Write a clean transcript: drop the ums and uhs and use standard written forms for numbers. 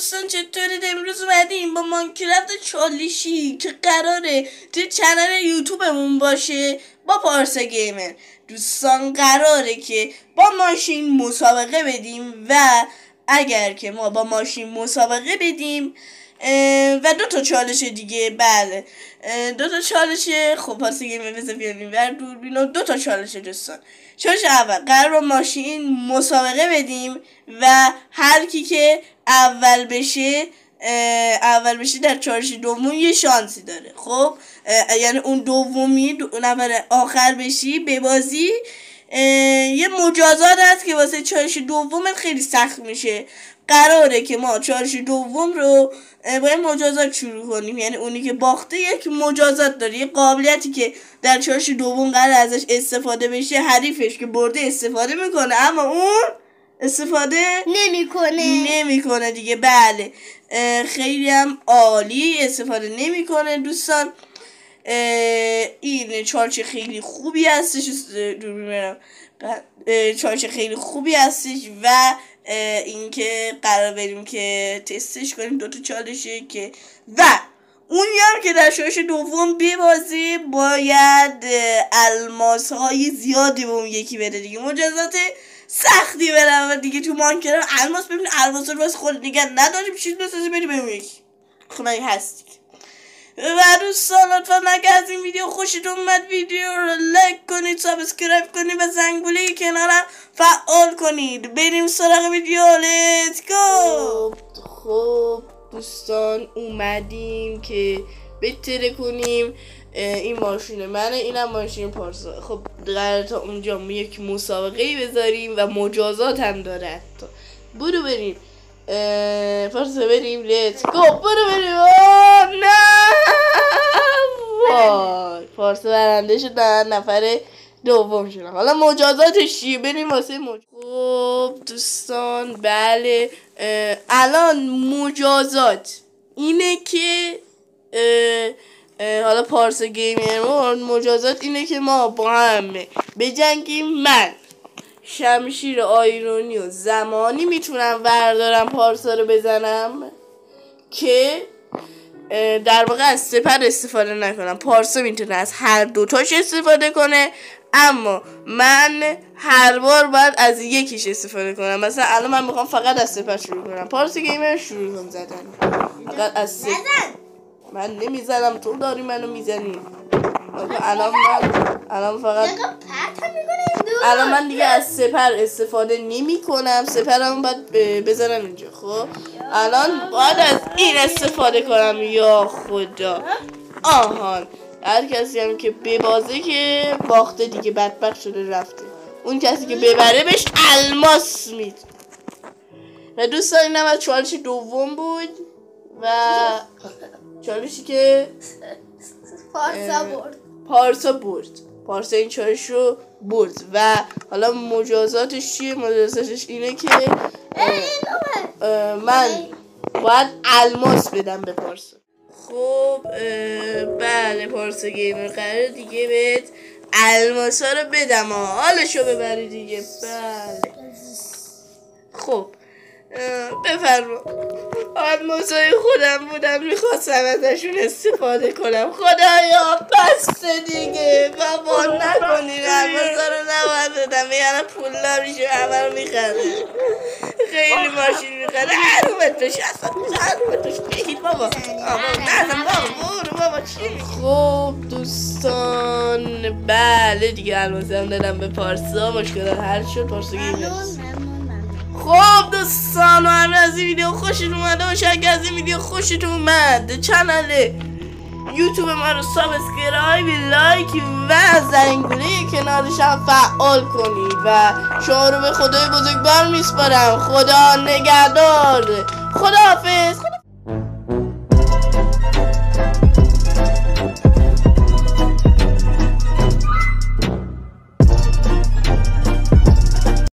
دوستان چطورید؟ امروز اومدیم با ماینکرافت چالشی که قراره توی چنل یوتیوبمون باشه با پارسا گیمر. دوستان قراره که با ماشین مسابقه بدیم و اگر که ما با ماشین مسابقه بدیم و 2 تا چالش دیگه، بله 2 تا چالش. خب پارسا گیمر بذار بیانیم ور دوربینو. 2 تا چالش دوستان. چالش اول قرار با ماشین مسابقه بدیم و هر کی که اول بشه در چالش دوم یه شانسی داره. خب یعنی اون دومی نفر آخر بشی به بازی یه مجازات هست که واسه چالش دوم خیلی سخت میشه. قراره که ما چالش دوم رو با این مجازات شروع کنیم، یعنی اونی که باخته یک مجازات داره، یه قابلیتی که در چالش دوم قرار ازش استفاده بشه. حریفش که برده استفاده میکنه اما اون استفاده نمیکنه دیگه. بله خیلی هم عالی، استفاده نمیکنه دوستان. این چالش خیلی خوبی هستش، چالش خیلی خوبی هستش و اینکه قرار بریم که تستش کنیم 2 تا چالشه که و اونی هم که در چالش دوم ببازه باید الماس های زیادی به اون یکی بده دیگه. مجازات سختی برم دیگه تو ماینکرافت. الماس ببین، الماس رو واسه خود دیگه نداریم، چیز بسازی بری به اون یکی خونه هستی. و دوستان لطفا اگه از این ویدیو خوشتون اومد ویدیو رو لایک کنید، سابسکرایب کنید و زنگوله کنارم فعال کنید. بریم سراغ ویدیو. لیتس گو. خب دوستان اومدیم که بهتره کنیم. این ماشین منه، اینم ماشین پارسا. خب قراره تا اونجا ما یک مسابقه بذاریم و مجازات هم داره حتی. برو بریم پارسا، بریم. لیتس گو. برو بریم. نه وای، پارسا برنده شد، نفر دوم شد. حالا مجازاتش چیه؟ بریم واسه خب دوستان بله الان مجازات اینه که حالا پارسا گیمر مجازات اینه که ما با هم بجنگیم. من شمشیر آیرونی و زمانی میتونم وردارم پارسا رو بزنم که در واقع از سپر استفاده نکنم. پارسا میتونه از هر 2 تاش استفاده کنه اما من هر بار باید از یکیش استفاده کنم. مثلا الان من میخوام فقط از سپر شروع کنم. پارسا گیمر شروع کن زدن. فقط از سپر. من نمیزنم، تو داری منو میزنی. الان فقط الان من دیگه از سپر استفاده نمی کنم. سپرم باید بزنم اینجا. خب الان باید از این استفاده کنم. یا خدا. آهان هر کسی هم که ببازه که باخته دیگه، بدبخت شده رفته. اون کسی که ببره بهش الماس میده. و دوستان اینم از چالش دوم بود و چالشی که پارسا برد. پارسا این چالش رو برد و حالا مجازاتش چیه؟ مجازاتش اینه که من باید الماس بدم به پارسا. خب بله پارسا گیمر قراره دیگه بهت الماس ها رو بدم، حالشو ببری دیگه. بله خب بفرما. الماسای خودم بودم، میخواستم ازشون استفاده کنم. خدایا بس دیگه بابا نکنین. الماسا رو نباید بدم یعنی پول نمیشه، همه رو میخره. خیلی ماشین میخره. حرومتش اصلا حرومتش بگید بابا. نزم بابا چی؟ خب دوستان بله دیگه الماسا هم دادم به پارسا. مشکلات حل شد. پارسا گیمر. خب دوستان همه از این ویدیو خوشتون اومده باشه. اگه از این ویدیو خوشتون اومد چنل یوتیوب ما رو سابسکرایب، لایک و زنگوله کنارش هم فعال کنید و شما رو به خدای بزرگوار میسپارم. خدا نگهدار. خداحافظ.